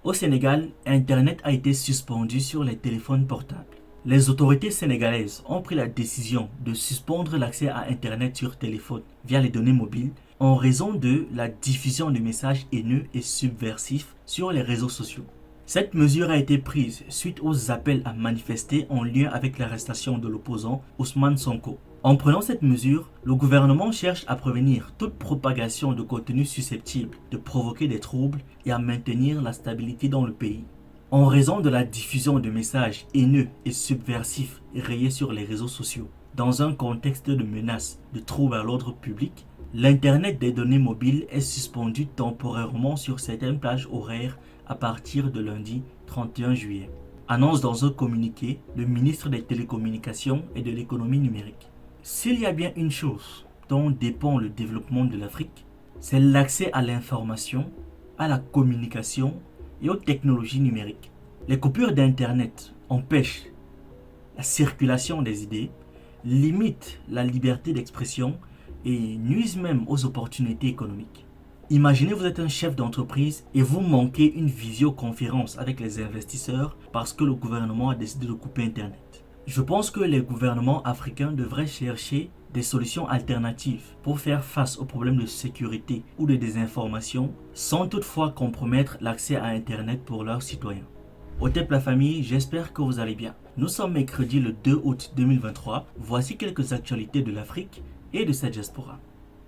Au Sénégal, Internet a été suspendu sur les téléphones portables. Les autorités sénégalaises ont pris la décision de suspendre l'accès à Internet sur téléphone via les données mobiles en raison de la diffusion de messages haineux et subversifs sur les réseaux sociaux. Cette mesure a été prise suite aux appels à manifester en lien avec l'arrestation de l'opposant Ousmane Sonko. En prenant cette mesure, le gouvernement cherche à prévenir toute propagation de contenu susceptible de provoquer des troubles et à maintenir la stabilité dans le pays. En raison de la diffusion de messages haineux et subversifs rayés sur les réseaux sociaux, dans un contexte de menaces de troubles à l'ordre public, l'Internet des données mobiles est suspendu temporairement sur certaines plages horaires à partir de lundi 31 juillet. Annonce dans un communiqué le ministre des Télécommunications et de l'Économie numérique. S'il y a bien une chose dont dépend le développement de l'Afrique, c'est l'accès à l'information, à la communication et aux technologies numériques. Les coupures d'Internet empêchent la circulation des idées, limitent la liberté d'expression et nuisent même aux opportunités économiques. Imaginez vous êtes un chef d'entreprise et vous manquez une visioconférence avec les investisseurs parce que le gouvernement a décidé de couper Internet. Je pense que les gouvernements africains devraient chercher des solutions alternatives pour faire face aux problèmes de sécurité ou de désinformation sans toutefois compromettre l'accès à Internet pour leurs citoyens. Au TEP la famille, j'espère que vous allez bien. Nous sommes mercredi le 2 août 2023. Voici quelques actualités de l'Afrique et de sa diaspora.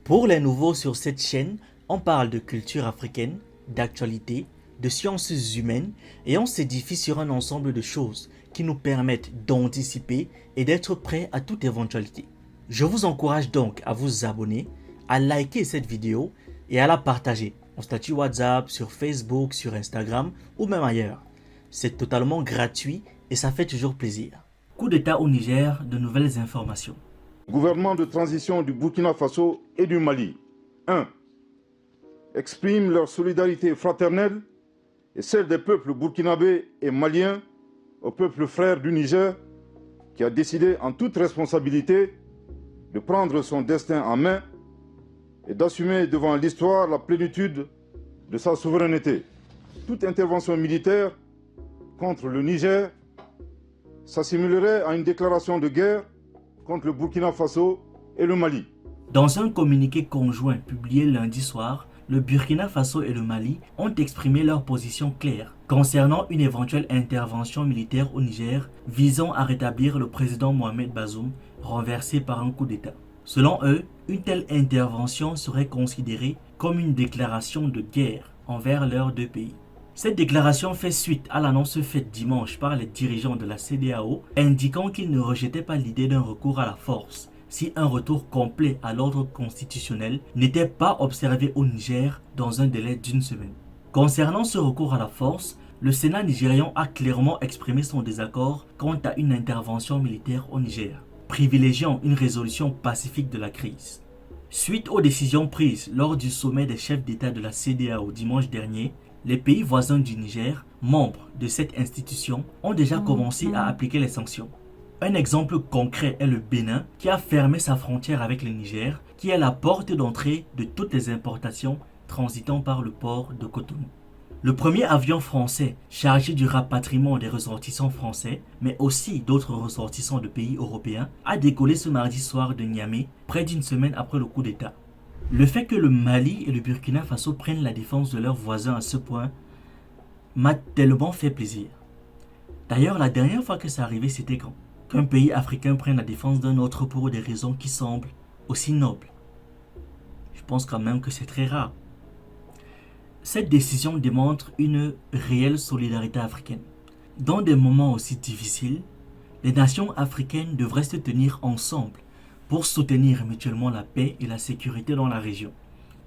Pour les nouveaux sur cette chaîne, on parle de culture africaine, d'actualité, de sciences humaines et on s'édifie sur un ensemble de choses qui nous permettent d'anticiper et d'être prêts à toute éventualité. Je vous encourage donc à vous abonner, à liker cette vidéo et à la partager en statut WhatsApp, sur Facebook, sur Instagram ou même ailleurs. C'est totalement gratuit et ça fait toujours plaisir. Coup d'État au Niger, de nouvelles informations. Gouvernement de transition du Burkina Faso et du Mali. 1. Expriment leur solidarité fraternelle et celle des peuples burkinabés et maliens au peuple frère du Niger qui a décidé en toute responsabilité de prendre son destin en main et d'assumer devant l'histoire la plénitude de sa souveraineté. Toute intervention militaire contre le Niger s'assimilerait à une déclaration de guerre contre le Burkina Faso et le Mali. Dans un communiqué conjoint publié lundi soir, le Burkina Faso et le Mali ont exprimé leur position claire concernant une éventuelle intervention militaire au Niger visant à rétablir le président Mohamed Bazoum renversé par un coup d'État. Selon eux, une telle intervention serait considérée comme une déclaration de guerre envers leurs deux pays. Cette déclaration fait suite à l'annonce faite dimanche par les dirigeants de la CEDEAO indiquant qu'ils ne rejetaient pas l'idée d'un recours à la force si un retour complet à l'ordre constitutionnel n'était pas observé au Niger dans un délai d'une semaine. Concernant ce recours à la force, le Sénat nigérian a clairement exprimé son désaccord quant à une intervention militaire au Niger, privilégiant une résolution pacifique de la crise. Suite aux décisions prises lors du sommet des chefs d'État de la CEDEAO dimanche dernier, les pays voisins du Niger, membres de cette institution, ont déjà commencé à appliquer les sanctions. Un exemple concret est le Bénin qui a fermé sa frontière avec le Niger, qui est la porte d'entrée de toutes les importations transitant par le port de Cotonou. Le premier avion français chargé du rapatriement des ressortissants français, mais aussi d'autres ressortissants de pays européens, a décollé ce mardi soir de Niamey, près d'une semaine après le coup d'État. Le fait que le Mali et le Burkina Faso prennent la défense de leurs voisins à ce point m'a tellement fait plaisir. D'ailleurs, la dernière fois que ça arrivait, c'était quand qu'un pays africain prenne la défense d'un autre pour des raisons qui semblent aussi nobles. Je pense quand même que c'est très rare. Cette décision démontre une réelle solidarité africaine. Dans des moments aussi difficiles, les nations africaines devraient se tenir ensemble pour soutenir mutuellement la paix et la sécurité dans la région.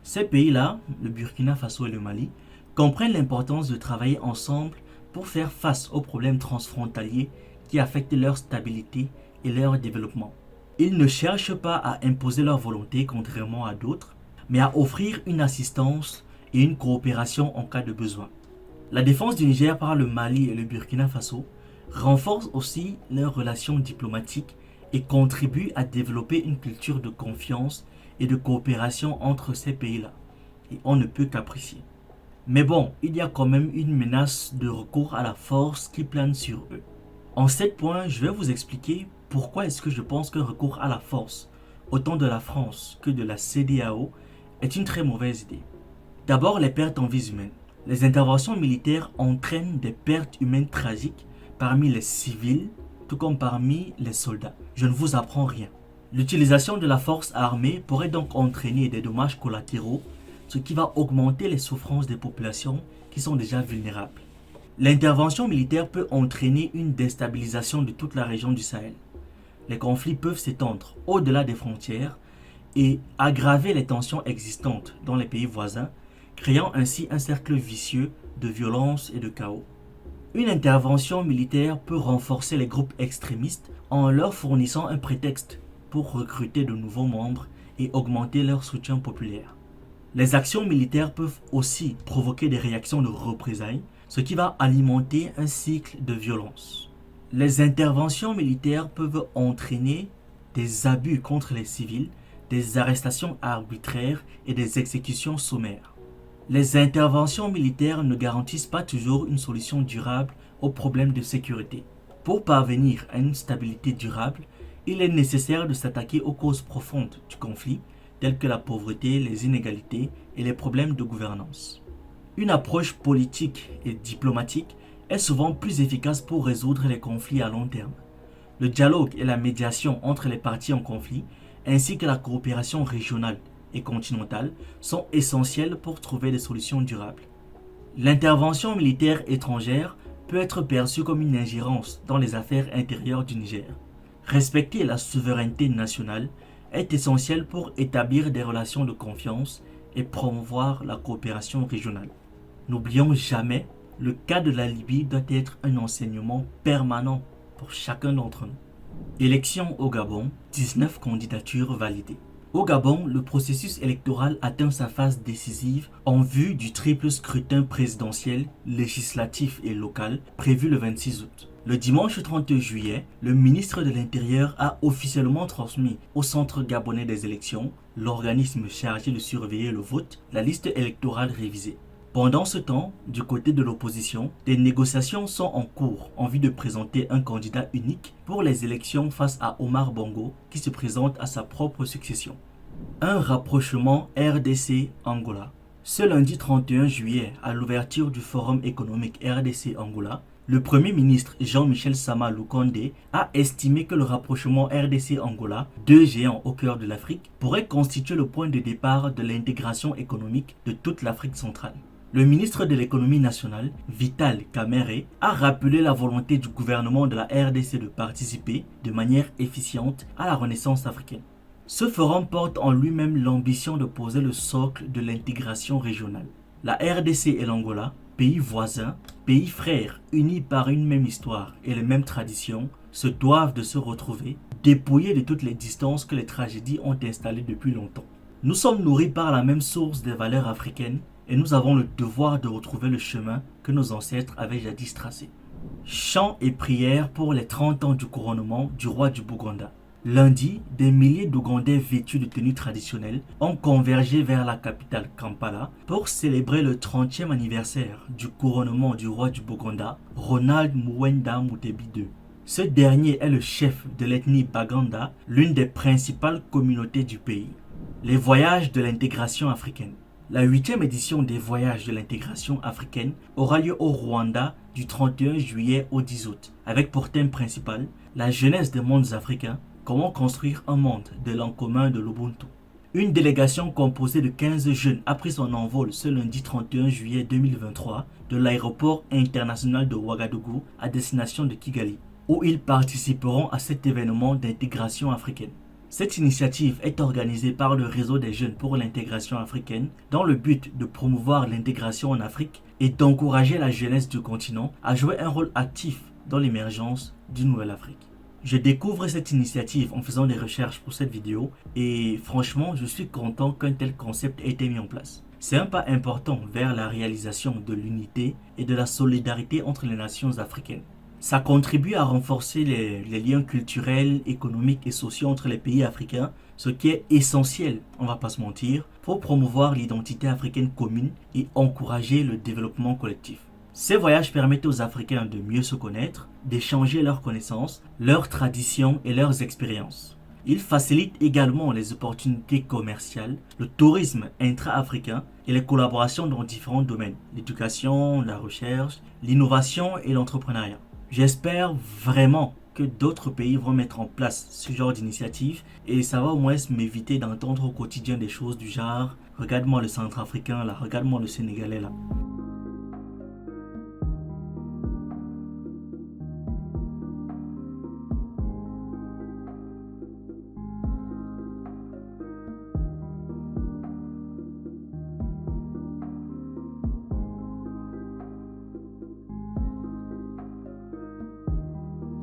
Ces pays-là, le Burkina Faso et le Mali, comprennent l'importance de travailler ensemble pour faire face aux problèmes transfrontaliers qui affectent leur stabilité et leur développement. Ils ne cherchent pas à imposer leur volonté contrairement à d'autres, mais à offrir une assistance et une coopération en cas de besoin. La défense du Niger par le Mali et le Burkina Faso renforce aussi leurs relations diplomatiques et contribue à développer une culture de confiance et de coopération entre ces pays-là. Et on ne peut qu'apprécier. Mais bon, il y a quand même une menace de recours à la force qui plane sur eux. En 7 points, je vais vous expliquer pourquoi est-ce que je pense qu'un recours à la force, autant de la France que de la CEDEAO, est une très mauvaise idée. D'abord, les pertes en vies humaines. Les interventions militaires entraînent des pertes humaines tragiques parmi les civils, tout comme parmi les soldats. Je ne vous apprends rien. L'utilisation de la force armée pourrait donc entraîner des dommages collatéraux, ce qui va augmenter les souffrances des populations qui sont déjà vulnérables. L'intervention militaire peut entraîner une déstabilisation de toute la région du Sahel. Les conflits peuvent s'étendre au-delà des frontières et aggraver les tensions existantes dans les pays voisins, créant ainsi un cercle vicieux de violence et de chaos. Une intervention militaire peut renforcer les groupes extrémistes en leur fournissant un prétexte pour recruter de nouveaux membres et augmenter leur soutien populaire. Les actions militaires peuvent aussi provoquer des réactions de représailles, ce qui va alimenter un cycle de violence. Les interventions militaires peuvent entraîner des abus contre les civils, des arrestations arbitraires et des exécutions sommaires. Les interventions militaires ne garantissent pas toujours une solution durable aux problèmes de sécurité. Pour parvenir à une stabilité durable, il est nécessaire de s'attaquer aux causes profondes du conflit, telles que la pauvreté, les inégalités et les problèmes de gouvernance. Une approche politique et diplomatique est souvent plus efficace pour résoudre les conflits à long terme. Le dialogue et la médiation entre les parties en conflit, ainsi que la coopération régionale et continentale, sont essentiels pour trouver des solutions durables. L'intervention militaire étrangère peut être perçue comme une ingérence dans les affaires intérieures du Niger. Respecter la souveraineté nationale est essentiel pour établir des relations de confiance et promouvoir la coopération régionale. N'oublions jamais, le cas de la Libye doit être un enseignement permanent pour chacun d'entre nous. Élections au Gabon, 19 candidatures validées. Au Gabon, le processus électoral atteint sa phase décisive en vue du triple scrutin présidentiel, législatif et local prévu le 26 août. Le dimanche 30 juillet, le ministre de l'Intérieur a officiellement transmis au Centre gabonais des élections, l'organisme chargé de surveiller le vote, la liste électorale révisée. Pendant ce temps, du côté de l'opposition, des négociations sont en cours en vue de présenter un candidat unique pour les élections face à Omar Bongo qui se présente à sa propre succession. Un rapprochement RDC-Angola. Ce lundi 31 juillet, à l'ouverture du Forum économique RDC-Angola, le Premier ministre Jean-Michel Sama Lukonde a estimé que le rapprochement RDC-Angola, deux géants au cœur de l'Afrique, pourrait constituer le point de départ de l'intégration économique de toute l'Afrique centrale. Le ministre de l'économie nationale, Vital Kamerhe, a rappelé la volonté du gouvernement de la RDC de participer de manière efficiente à la renaissance africaine. Ce forum porte en lui-même l'ambition de poser le socle de l'intégration régionale. La RDC et l'Angola, pays voisins, pays frères, unis par une même histoire et les mêmes traditions, se doivent de se retrouver, dépouillés de toutes les distances que les tragédies ont installées depuis longtemps. Nous sommes nourris par la même source des valeurs africaines et nous avons le devoir de retrouver le chemin que nos ancêtres avaient jadis tracé. Chants et prières pour les 30 ans du couronnement du roi du Bouganda. Lundi, des milliers d'Ougandais vêtus de tenues traditionnelles ont convergé vers la capitale Kampala pour célébrer le 30e anniversaire du couronnement du roi du Bouganda, Ronald Muwenda Mutebi II. Ce dernier est le chef de l'ethnie Baganda, l'une des principales communautés du pays. Les voyages de l'intégration africaine. La 8e édition des voyages de l'intégration africaine aura lieu au Rwanda du 31 juillet au 10 août, avec pour thème principal la jeunesse des mondes africains, comment construire un monde de l'en commun de l'Ubuntu. Une délégation composée de 15 jeunes a pris son envol ce lundi 31 juillet 2023 de l'aéroport international de Ouagadougou à destination de Kigali, où ils participeront à cet événement d'intégration africaine. Cette initiative est organisée par le Réseau des jeunes pour l'intégration africaine dans le but de promouvoir l'intégration en Afrique et d'encourager la jeunesse du continent à jouer un rôle actif dans l'émergence d'une nouvelle Afrique. Je découvre cette initiative en faisant des recherches pour cette vidéo et franchement, je suis content qu'un tel concept ait été mis en place. C'est un pas important vers la réalisation de l'unité et de la solidarité entre les nations africaines. Ça contribue à renforcer les liens culturels, économiques et sociaux entre les pays africains, ce qui est essentiel, on va pas se mentir, pour promouvoir l'identité africaine commune et encourager le développement collectif. Ces voyages permettent aux Africains de mieux se connaître, d'échanger leurs connaissances, leurs traditions et leurs expériences. Ils facilitent également les opportunités commerciales, le tourisme intra-africain et les collaborations dans différents domaines, l'éducation, la recherche, l'innovation et l'entrepreneuriat. J'espère vraiment que d'autres pays vont mettre en place ce genre d'initiative et ça va au moins m'éviter d'entendre au quotidien des choses du genre « regarde-moi le centrafricain là, regarde-moi le sénégalais là ».